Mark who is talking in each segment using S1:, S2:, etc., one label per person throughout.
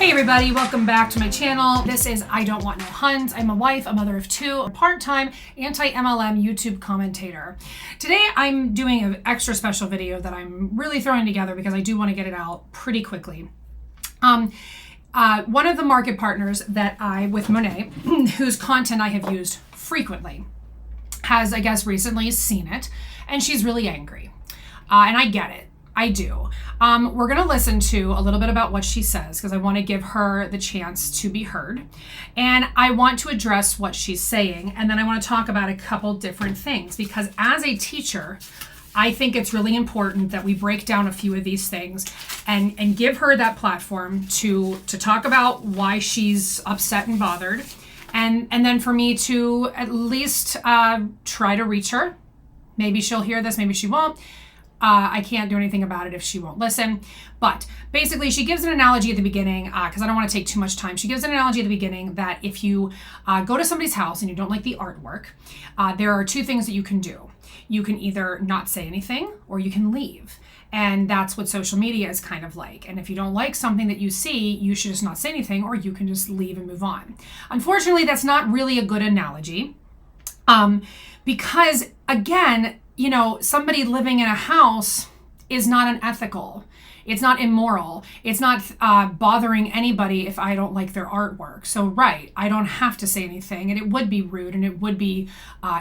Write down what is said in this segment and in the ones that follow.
S1: Hey everybody, welcome back to my channel. This is I Don't Want No Huns. I'm a wife, a mother of two, a part-time anti-MLM YouTube commentator. Today I'm doing an extra special video that I'm really throwing together because I do want to get it out pretty quickly. One of the market partners that with Monat, whose content I have used frequently, has, I guess, recently seen it, and she's really angry. And I get it. I do. We're going to listen to a little bit about what she says because I want to give her the chance to be heard. And I want to address what she's saying. And then I want to talk about a couple different things because as a teacher, I think it's really important that we break down a few of these things and give her that platform to talk about why she's upset and bothered. And then for me to at least try to reach her. Maybe she'll hear this, maybe she won't. I can't do anything about it if she won't listen. But basically, she gives an analogy at the beginning, because I don't want to take too much time. She gives an analogy at the beginning that if you go to somebody's house and you don't like the artwork, there are two things that you can do. You can either not say anything or you can leave. And that's what social media is kind of like. And if you don't like something that you see, you should just not say anything or you can just leave and move on. Unfortunately, that's not really a good analogy. Because again, you know, somebody living in a house is not unethical. It's not immoral. It's not bothering anybody if I don't like their artwork. So, right, I don't have to say anything, and it would be rude and it would be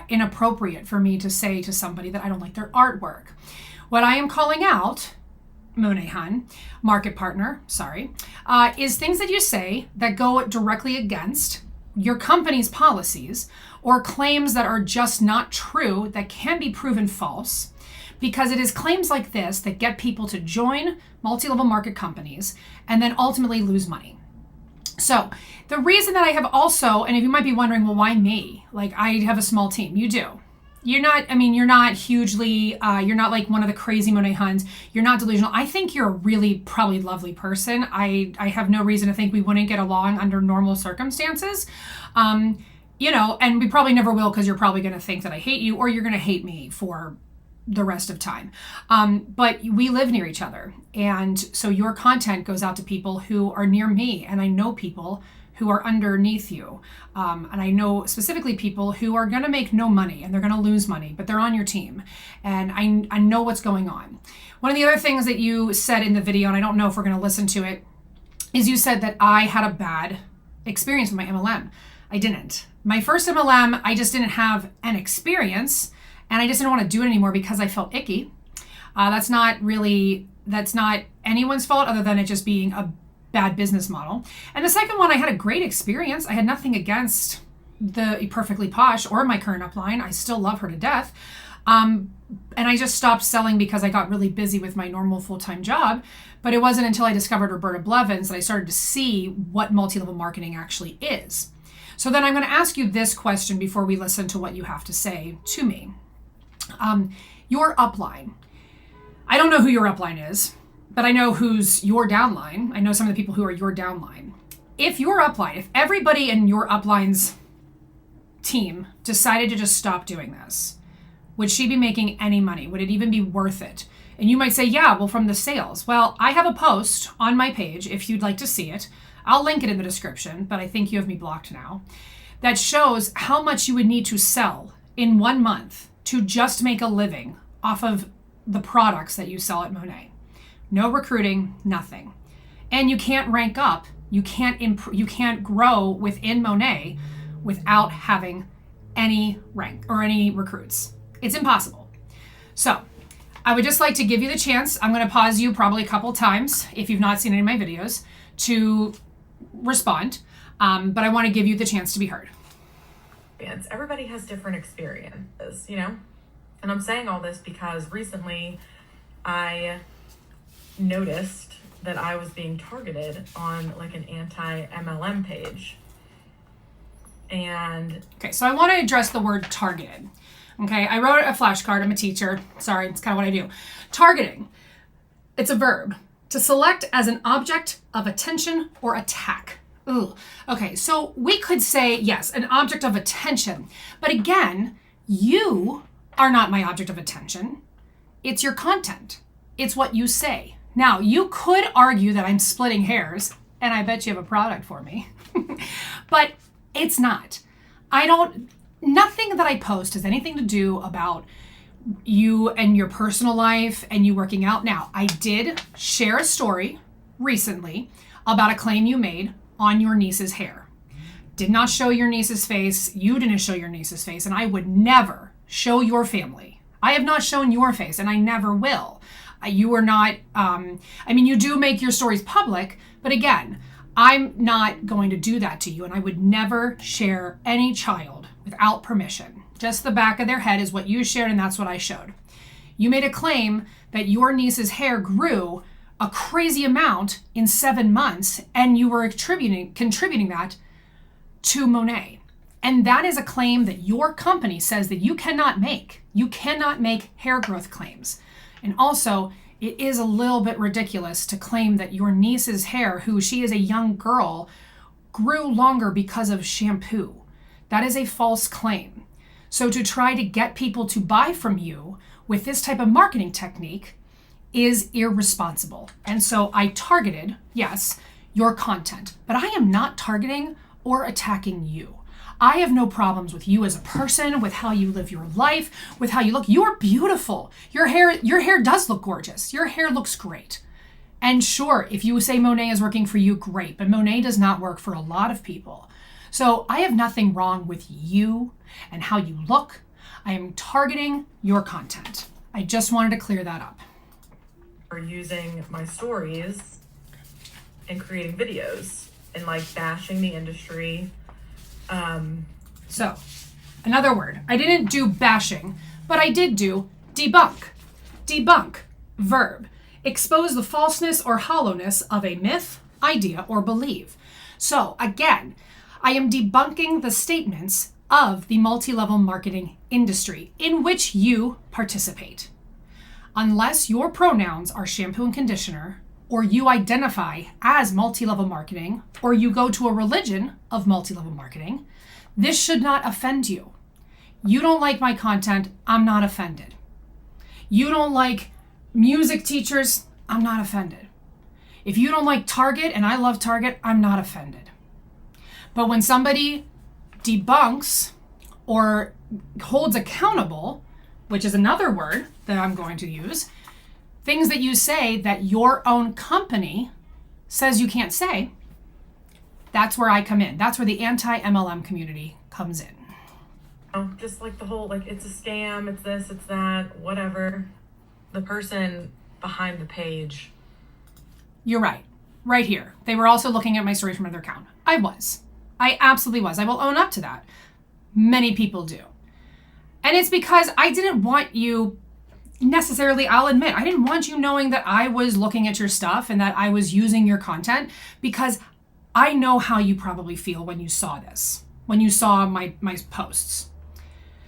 S1: inappropriate for me to say to somebody that I don't like their artwork. What I am calling out, Monat Market Partner, is things that you say that go directly against your company's policies or claims that are just not true that can be proven false, because it is claims like this that get people to join multi-level market companies and then ultimately lose money. So the reason that I have also, and if you might be wondering, well, why me? Like, I have a small team. You do. You're not hugely, you're not like one of the crazy Monat Huns. You're not delusional. I think you're a really probably lovely person. I have no reason to think we wouldn't get along under normal circumstances. You know, and we probably never will because you're probably going to think that I hate you or you're going to hate me for the rest of time. But we live near each other. And so your content goes out to people who are near me. And I know people who are underneath you. And I know specifically people who are going to make no money and they're going to lose money, but they're on your team. And I know what's going on. One of the other things that you said in the video, and I don't know if we're going to listen to it, is you said that I had a bad experience with my MLM. I didn't. My first MLM, I just didn't have an experience and I just didn't want to do it anymore because I felt icky. That's not anyone's fault other than it just being a bad business model. And the second one, I had a great experience. I had nothing against the Perfectly Posh or my current upline. I still love her to death. And I just stopped selling because I got really busy with my normal full-time job. But it wasn't until I discovered Roberta Blevins that I started to see what multi-level marketing actually is. So then I'm going to ask you this question before we listen to what you have to say to me. Your upline. I don't know who your upline is, but I know who's your downline. I know some of the people who are your downline. If your upline, if everybody in your upline's team decided to just stop doing this, would she be making any money? Would it even be worth it? And you might say, yeah, well, from the sales. Well, I have a post on my page if you'd like to see it. I'll link it in the description, but I think you have me blocked now. That shows how much you would need to sell in 1 month to just make a living off of the products that you sell at Monat. No recruiting, nothing. And you can't rank up. You can't grow within Monat without having any rank or any recruits. It's impossible. So I would just like to give you the chance. I'm going to pause you probably a couple times if you've not seen any of my videos to respond, but I want to give you the chance to be heard.
S2: Everybody has different experiences, you know, and I'm saying all this because recently I noticed that I was being targeted on like an anti-MLM page. And
S1: okay, so I want to address the word targeted. Okay, I wrote a flashcard. I'm a teacher. Sorry, it's kind of what I do. Targeting. It's a verb. To select as an object of attention or attack. Ooh. Okay, so we could say, yes, an object of attention. But again, you are not my object of attention. It's your content. It's what you say. Now, you could argue that I'm splitting hairs and I bet you have a product for me. But it's not. Nothing that I post has anything to do about you and your personal life and you working out. Now, I did share a story recently about a claim you made on your niece's hair. Did not show your niece's face. You didn't show your niece's face, and I would never show your family. I have not shown your face, and I never will. You are not, you do make your stories public, but again, I'm not going to do that to you, and I would never share any child without permission. Just the back of their head is what you shared, and that's what I showed. You made a claim that your niece's hair grew a crazy amount in 7 months, and you were contributing that to Monat. And that is a claim that your company says that you cannot make. You cannot make hair growth claims. And also, it is a little bit ridiculous to claim that your niece's hair, who she is a young girl, grew longer because of shampoo. That is a false claim. So to try to get people to buy from you with this type of marketing technique is irresponsible. And so I targeted, yes, your content, but I am not targeting or attacking you. I have no problems with you as a person, with how you live your life, with how you look. You are beautiful. Your hair does look gorgeous. Your hair looks great. And sure, if you say Monat is working for you, great, but Monat does not work for a lot of people. So I have nothing wrong with you and how you look. I am targeting your content. I just wanted to clear that up.
S2: For using my stories and creating videos and like bashing the industry.
S1: So, another word. I didn't do bashing, but I did do debunk. Debunk, verb. Expose the falseness or hollowness of a myth, idea, or belief. So, again, I am debunking the statements of the multi-level marketing industry in which you participate. Unless your pronouns are shampoo and conditioner, or you identify as multi-level marketing, or you go to a religion of multi-level marketing, this should not offend you. You don't like my content, I'm not offended. You don't like music teachers, I'm not offended. If you don't like Target, and I love Target, I'm not offended. But when somebody debunks or holds accountable, which is another word that I'm going to use, things that you say that your own company says you can't say, that's where I come in. That's where the anti-MLM community comes in.
S2: Just like the whole, like, it's a scam, it's this, it's that, whatever. The person behind the page.
S1: You're right. Right here. They were also looking at my stories from another account. I was. I absolutely was. I will own up to that. Many people do. And it's because I didn't want you necessarily, I'll admit, I didn't want you knowing that I was looking at your stuff and that I was using your content, because I know how you probably feel when you saw this, when you saw my posts.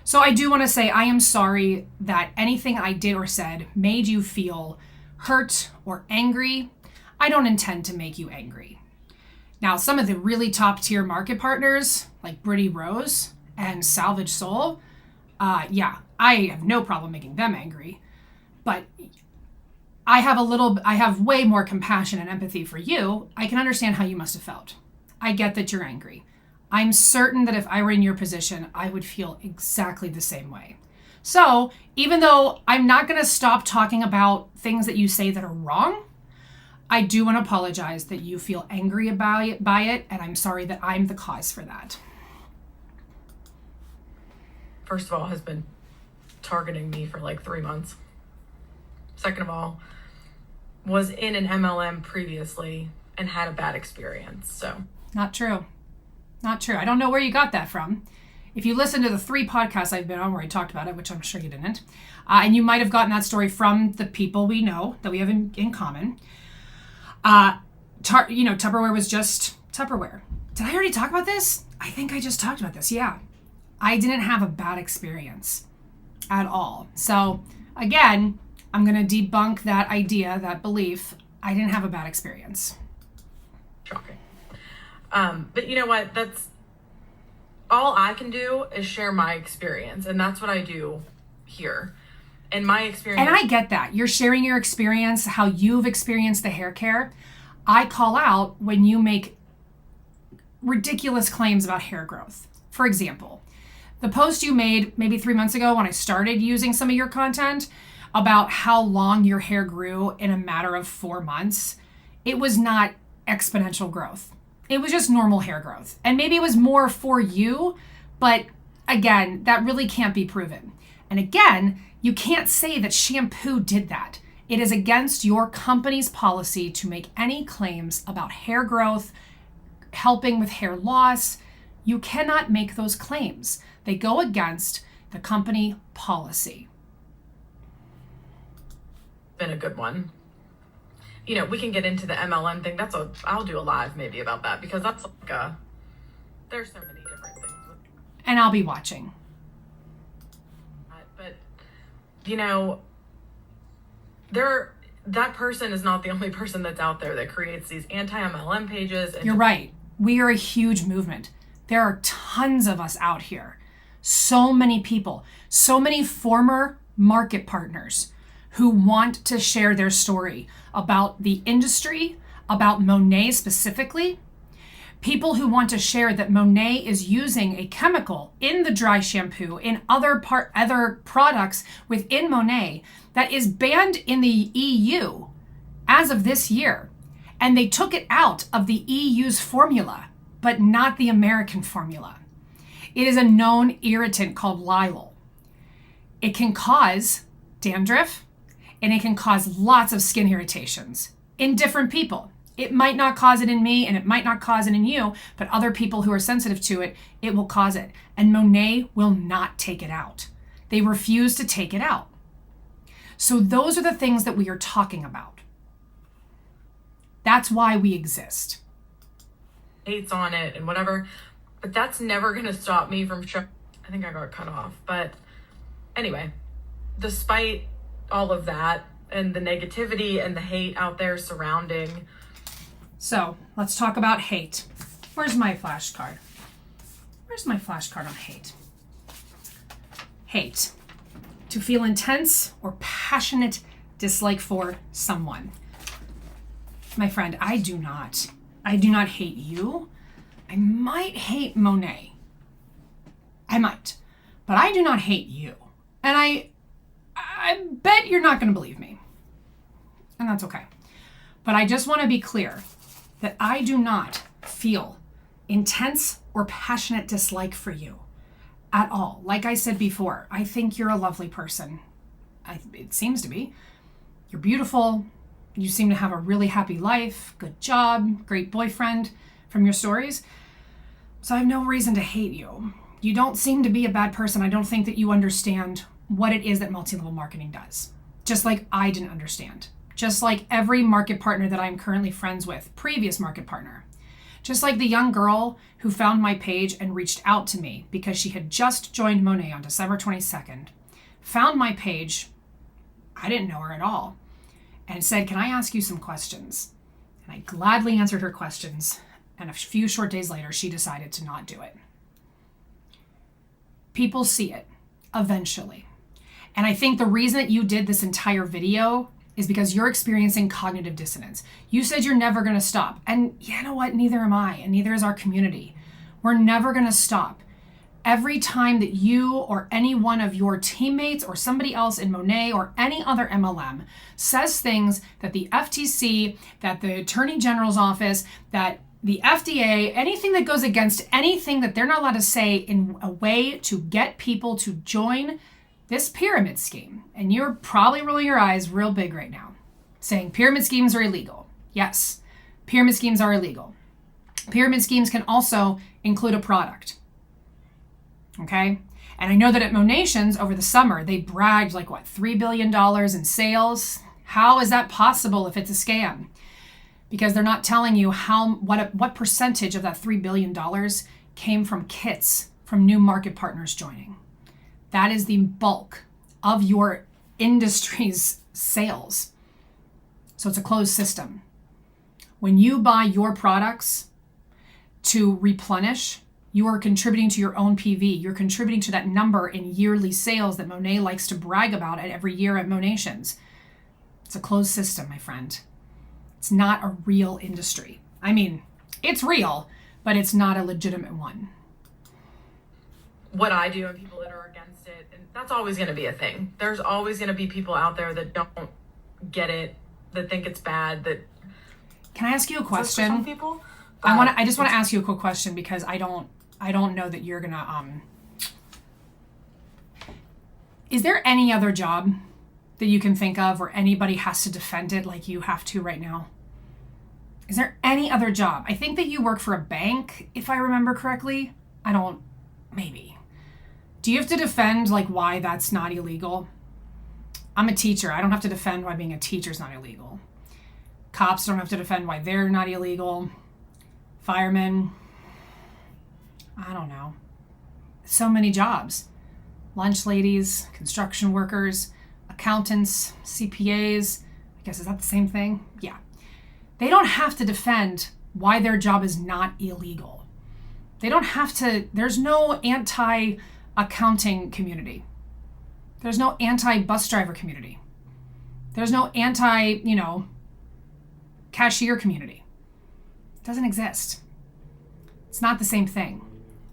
S1: So I do want to say I am sorry that anything I did or said made you feel hurt or angry. I don't intend to make you angry. Now, some of the really top tier market partners like Brittany Rose and Salvage Soul, I have no problem making them angry, but I have way more compassion and empathy for you. I can understand how you must have felt. I get that you're angry. I'm certain that if I were in your position, I would feel exactly the same way. So even though I'm not going to stop talking about things that you say that are wrong, I do want to apologize that you feel angry by it, and I'm sorry that I'm the cause for that.
S2: First of all, has been targeting me for like 3 months. Second of all, was in an MLM previously and had a bad experience. So
S1: not true. Not true. I don't know where you got that from. If you listen to the 3 podcasts I've been on where I talked about it, which I'm sure you didn't, and you might have gotten that story from the people we know that we have in common. Tupperware was just Tupperware. Did I already talk about this? I think I just talked about this. Yeah. I didn't have a bad experience at all. So again, I'm going to debunk that idea, that belief. I didn't have a bad experience.
S2: Shocking. But you know what? That's all I can do is share my experience. And that's what I do here. And my experience.
S1: And I get that. You're sharing your experience, how you've experienced the hair care. I call out when you make ridiculous claims about hair growth. For example, the post you made maybe 3 months ago when I started using some of your content about how long your hair grew in a matter of 4 months, it was not exponential growth. It was just normal hair growth. And maybe it was more for you, but again, that really can't be proven. And again, you can't say that shampoo did that. It is against your company's policy to make any claims about hair growth, helping with hair loss. You cannot make those claims. They go against the company policy.
S2: Been a good one. We can get into the MLM thing. I'll do a live maybe about that, because that's like there's so many different things.
S1: And I'll be watching.
S2: But that person is not the only person that's out there that creates these anti-MLM pages. And
S1: you're right. We are a huge movement. There are tons of us out here. So many people, so many former market partners who want to share their story about the industry, about Monat specifically. People who want to share that Monat is using a chemical in the dry shampoo, in other products within Monat that is banned in the EU as of this year. And they took it out of the EU's formula, but not the American formula. It is a known irritant called Lyle. It can cause dandruff, and it can cause lots of skin irritations in different people. It might not cause it in me, and it might not cause it in you, but other people who are sensitive to it, it will cause it. And Monat will not take it out. They refuse to take it out. So those are the things that we are talking about. That's why we exist.
S2: Hates on it and whatever, but that's never going to stop me from I think I got cut off. But anyway, despite all of that and the negativity and the hate out there surrounding.
S1: So let's talk about hate. Where's my flashcard? Where's my flashcard on hate? Hate. To feel intense or passionate dislike for someone. My friend, I do not hate you. I might hate Monat. I might, but I do not hate you. And I bet you're not going to believe me. And that's okay. But I just want to be clear that I do not feel intense or passionate dislike for you at all. Like I said before, I think you're a lovely person. It seems to be. You're beautiful. You seem to have a really happy life, good job, great boyfriend from your stories. So I have no reason to hate you. You don't seem to be a bad person. I don't think that you understand what it is that multi-level marketing does. Just like I didn't understand. Just like every market partner that I'm currently friends with, previous market partner. Just like the young girl who found my page and reached out to me because she had just joined Monat on December 22nd, found my page, I didn't know her at all, and said, "Can I ask you some questions?" And I gladly answered her questions, and a few short days later, she decided to not do it. People see it, eventually. And I think the reason that you did this entire video is because you're experiencing cognitive dissonance. You said you're never going to stop. And you know what? Neither am I, and neither is our community. We're never going to stop. Every time that you or any one of your teammates or somebody else in Monat or any other MLM says things that the FTC, that the Attorney General's office, that the FDA, anything that goes against anything that they're not allowed to say in a way to get people to join this pyramid scheme. And you're probably rolling your eyes real big right now, saying pyramid schemes are illegal. Yes, pyramid schemes are illegal. Pyramid schemes can also include a product. Okay? And I know that at Monations over the summer, they bragged like, $3 billion in sales? How is that possible if it's a scam? Because they're not telling you what percentage of that $3 billion came from kits, from new market partners joining. That is the bulk of your industry's sales. So it's a closed system. When you buy your products to replenish, you are contributing to your own PV. You're contributing to that number in yearly sales that Monat likes to brag about at every year at Monations. It's a closed system, my friend. It's not a real industry. I mean, it's real, but it's not a legitimate one.
S2: What I do and people that are against it, and that's always going to be a thing. There's always going to be people out there that don't get it, that think it's bad. That
S1: Can I ask you a question?
S2: Some people,
S1: I just want to ask you a quick question because I don't know that you're gonna. Is there any other job that you can think of where anybody has to defend it like you have to right now? Is there any other job? I think that you work for a bank, if I remember correctly. Maybe. Do you have to defend like why that's not illegal? I'm a teacher. I don't have to defend why being a teacher is not illegal. Cops don't have to defend why they're not illegal. Firemen, I don't know. So many jobs. Lunch ladies, construction workers, accountants, CPAs. I guess, is that the same thing? Yeah. They don't have to defend why their job is not illegal. They don't have to, there's no anti-accounting community. There's no anti-bus driver community. There's no cashier community. It doesn't exist. It's not the same thing.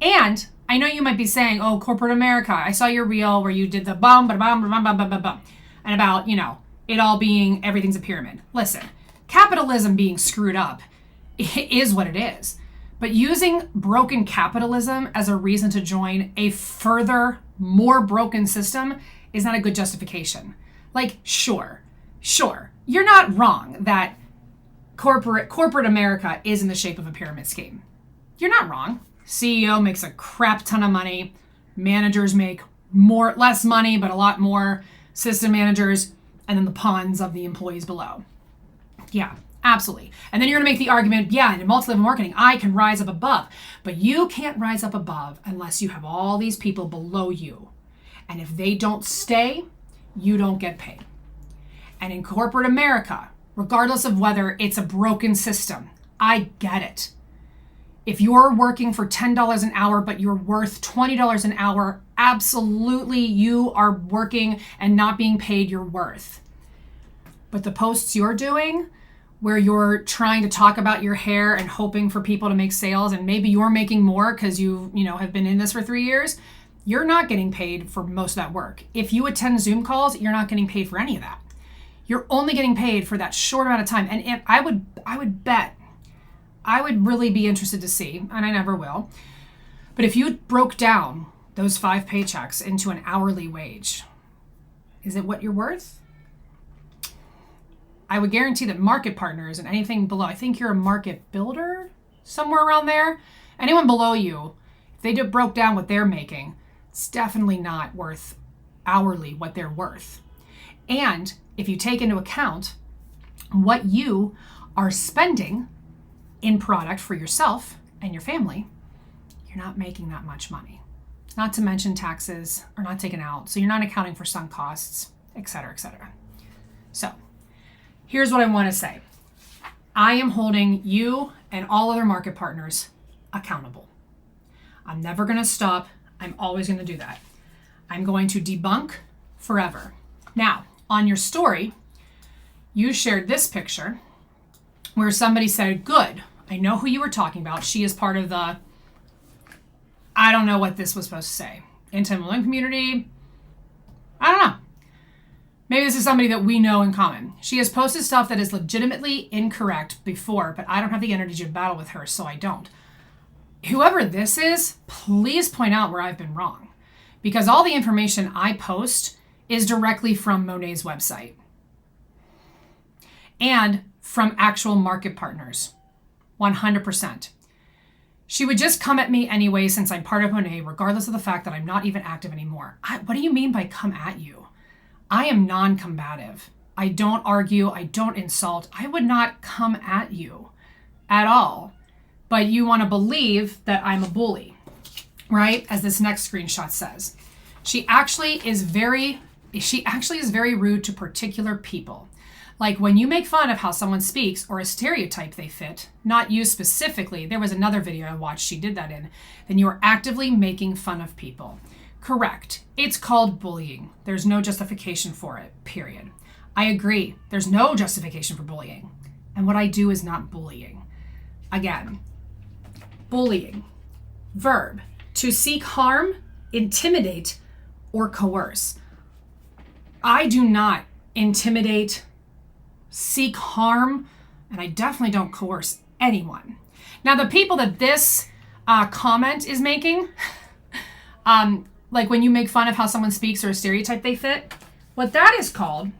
S1: And I know you might be saying, oh, corporate America, I saw your reel where you did the bum, ba bum, bum, bum, bum, bum, bum, and about, it all being, everything's a pyramid. Listen, capitalism being screwed up is what it is. But using broken capitalism as a reason to join a further, more broken system is not a good justification. Like, sure, you're not wrong that corporate America is in the shape of a pyramid scheme. You're not wrong. CEO makes a crap ton of money. Managers make less money, but a lot more. System managers, and then the pawns of the employees below. Yeah, absolutely. And then you're going to make the argument, yeah, in multi-level marketing, I can rise up above. But you can't rise up above unless you have all these people below you. And if they don't stay, you don't get paid. And in corporate America, regardless of whether it's a broken system, I get it. If you're working for $10 an hour, but you're worth $20 an hour, absolutely you are working and not being paid your worth. But the posts you're doing, where you're trying to talk about your hair and hoping for people to make sales, and maybe you're making more because you have been in this for 3 years, you're not getting paid for most of that work. If you attend Zoom calls, you're not getting paid for any of that. You're only getting paid for that short amount of time. And if I would bet, I would really be interested to see, and I never will, but if you broke down those 5 paychecks into an hourly wage, is it what you're worth? I would guarantee that market partners and anything below, I think you're a market builder, somewhere around there. Anyone below you, if they broke down what they're making, it's definitely not worth hourly what they're worth. And if you take into account what you are spending in product for yourself and your family, you're not making that much money. Not to mention taxes are not taken out, so you're not accounting for sunk costs, et cetera, et cetera. So here's what I want to say. I am holding you and all other market partners accountable. I'm never going to stop. I'm always going to do that. I'm going to debunk forever. Now, on your story, you shared this picture where somebody said, good, I know who you were talking about. She is part of the, I don't know what this was supposed to say, anti-Malone community. I don't know. Maybe this is somebody that we know in common. She has posted stuff that is legitimately incorrect before, but I don't have the energy to battle with her, so I don't. Whoever this is, please point out where I've been wrong, because all the information I post is directly from Monat's website and from actual market partners, 100%. She would just come at me anyway since I'm part of Monat, regardless of the fact that I'm not even active anymore. What do you mean by come at you? I am non-combative. I don't argue. I don't insult. I would not come at you at all. But you want to believe that I'm a bully, right? As this next screenshot says. She actually is very rude to particular people. Like when you make fun of how someone speaks or a stereotype they fit, not you specifically, there was another video I watched she did that in, then you are actively making fun of people. Correct. It's called bullying. There's no justification for it, period. I agree. There's no justification for bullying. And what I do is not bullying. Again, bullying, verb, to seek harm, intimidate, or coerce. I do not intimidate, seek harm, and I definitely don't coerce anyone. Now, the people that this comment is making, like when you make fun of how someone speaks or a stereotype they fit, what that is called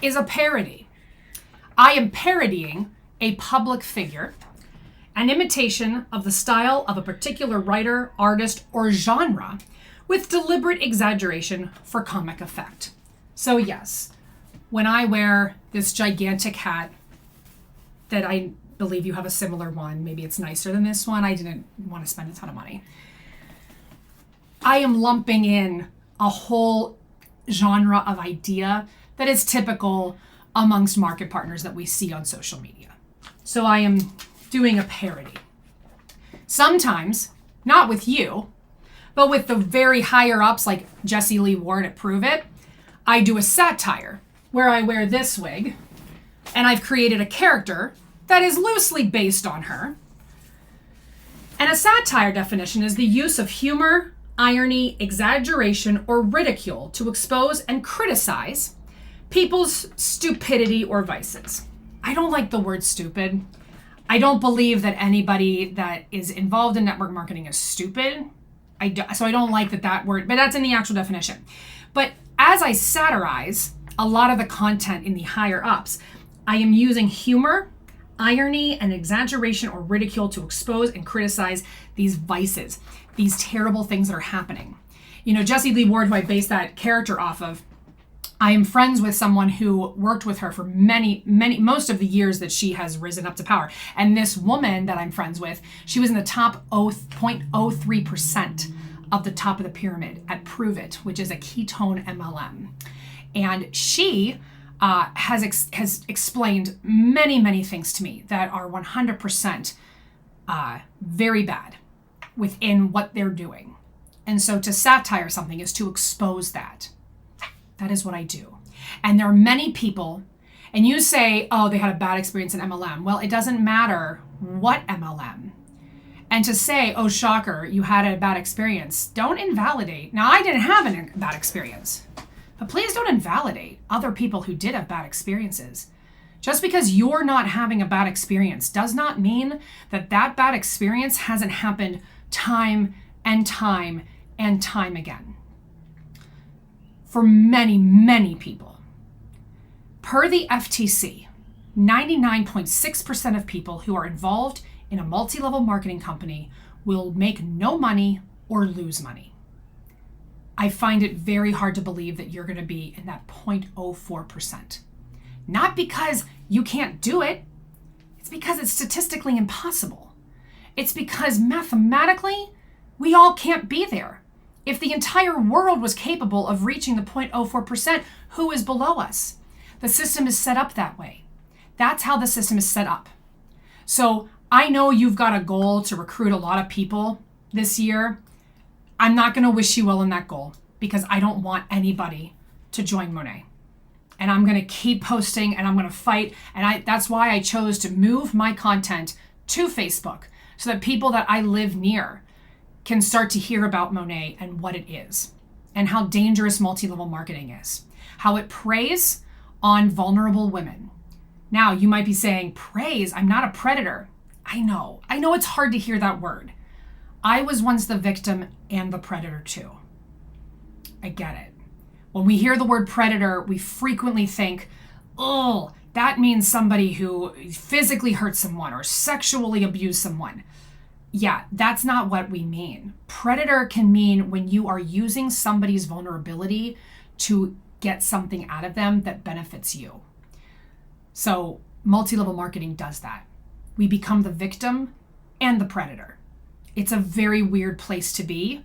S1: is a parody. I am parodying a public figure, an imitation of the style of a particular writer, artist, or genre with deliberate exaggeration for comic effect. So yes, when I wear this gigantic hat that I believe you have a similar one, maybe it's nicer than this one, I didn't want to spend a ton of money. I am lumping in a whole genre of idea that is typical amongst market partners that we see on social media. So I am doing a parody. Sometimes, not with you, but with the very higher ups like Jessie Lee Ward at Prove It, I do a satire where I wear this wig and I've created a character that is loosely based on her. And a satire definition is the use of humor, irony, exaggeration, or ridicule to expose and criticize people's stupidity or vices. I don't like the word stupid. I don't believe that anybody that is involved in network marketing is stupid. So I don't like that word, but that's in the actual definition. But as I satirize a lot of the content in the higher ups, I am using humor, irony, and exaggeration or ridicule to expose and criticize these vices, these terrible things that are happening. You know, Jessie Lee Ward, who I based that character off of, I am friends with someone who worked with her for most of the years that she has risen up to power. And this woman that I'm friends with, she was in the top 0.03% of the top of the pyramid at Prove It, which is a ketone MLM. And she has explained many things to me that are 100% very bad within what they're doing. And so to satire something is to expose that. That is what I do. And there are many people, and you say, oh, they had a bad experience in MLM. Well, it doesn't matter what MLM. And to say, oh, shocker, you had a bad experience, don't invalidate. Now, I didn't have a bad experience, but please don't invalidate other people who did have bad experiences. Just because you're not having a bad experience does not mean that that bad experience hasn't happened time and time and time again. For many people. Per the FTC, 99.6% of people who are involved in a multi-level marketing company will make no money or lose money. I find it very hard to believe that you're going to be in that 0.04%. Not because you can't do it, it's because it's statistically impossible. It's because mathematically, we all can't be there. If the entire world was capable of reaching the 0.04%, who is below us? The system is set up that way. That's how the system is set up. So I know you've got a goal to recruit a lot of people this year. I'm not going to wish you well in that goal because I don't want anybody to join Monat. And I'm going to keep posting and I'm going to fight. And that's why I chose to move my content to Facebook so that people that I live near can start to hear about Monat and what it is and how dangerous multi-level marketing is, how it preys on vulnerable women. Now, you might be saying, preys? I'm not a predator. I know it's hard to hear that word. I was once the victim and the predator too. I get it. When we hear the word predator, we frequently think, oh, that means somebody who physically hurt someone or sexually abused someone. Yeah, that's not what we mean. Predator can mean when you are using somebody's vulnerability to get something out of them that benefits you. So multi-level marketing does that. We become the victim and the predator. It's a very weird place to be,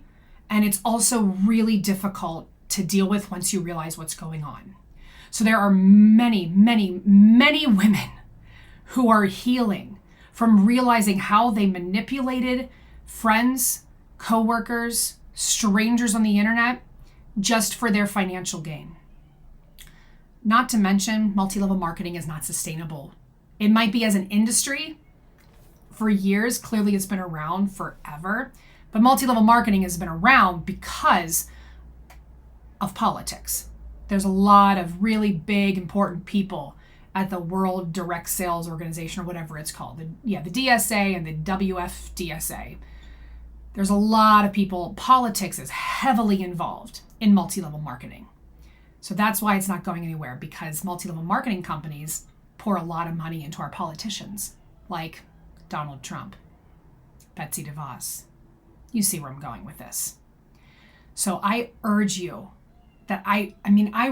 S1: and it's also really difficult to deal with once you realize what's going on. So there are many women who are healing from realizing how they manipulated friends, coworkers, strangers on the internet just for their financial gain. Not to mention, multi-level marketing is not sustainable It might be as an industry for years. Clearly, it's been around forever. But multi-level marketing has been around because of politics. There's a lot of really big, important people at the World Direct Sales Organization, or whatever it's called. The DSA and the WFDSA. There's a lot of people. Politics is heavily involved in multi-level marketing. So that's why it's not going anywhere, because multi-level marketing companies pour a lot of money into our politicians, like Donald Trump, Betsy DeVos. You see where I'm going with this. So I urge you that I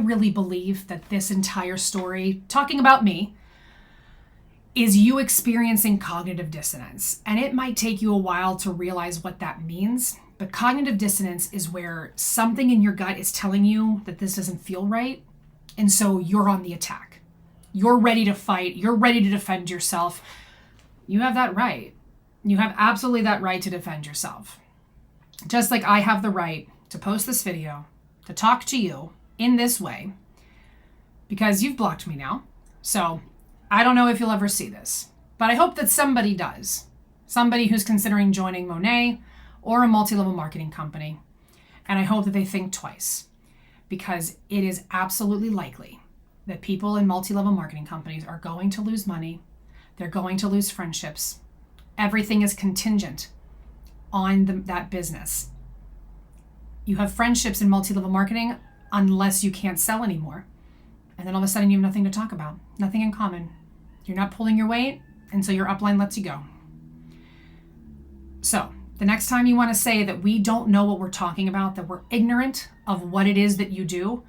S1: really believe that this entire story, talking about me, is you experiencing cognitive dissonance. And it might take you a while to realize what that means. But cognitive dissonance is where something in your gut is telling you that this doesn't feel right. And so you're on the attack. You're ready to fight. You're ready to defend yourself. You have that right. You have absolutely that right to defend yourself. Just like I have the right to post this video, to talk to you in this way, because you've blocked me now. So I don't know if you'll ever see this, but I hope that somebody does. Somebody who's considering joining Monat or a multi-level marketing company. And I hope that they think twice, because it is absolutely likely that people in multi-level marketing companies are going to lose money. They're going to lose friendships. Everything is contingent on that business. You have friendships in multi-level marketing unless you can't sell anymore. And then all of a sudden you have nothing to talk about, nothing in common. You're not pulling your weight, and so your upline lets you go. So the next time you want to say that we don't know what we're talking about, that we're ignorant of what it is that you do,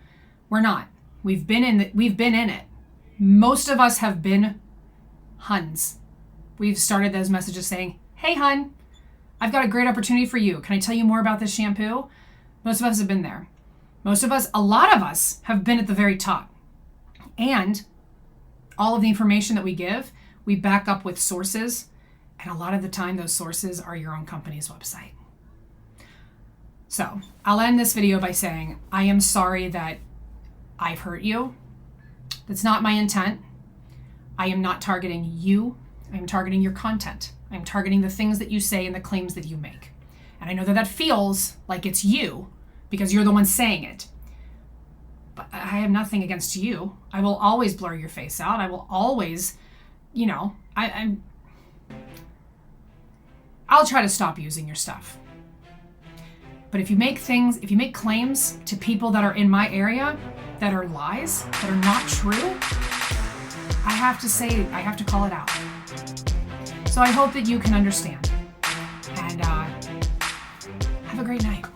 S1: we're not. We've been in it. Most of us have been Huns. We've started those messages saying, "Hey, hun, I've got a great opportunity for you. Can I tell you more about this shampoo?" Most of us have been there. A lot of us have been at the very top. And all of the information that we give, we back up with sources. And a lot of the time, those sources are your own company's website. So I'll end this video by saying, I am sorry that I've hurt you. That's not my intent. I am not targeting you. I'm targeting your content. I'm targeting the things that you say and the claims that you make. And I know that that feels like it's you because you're the one saying it. But I have nothing against you. I will always blur your face out. I will always, I'll try to stop using your stuff. But if you make claims to people that are in my area that are lies, that are not true, I have to call it out. So I hope that you can understand. And have a great night.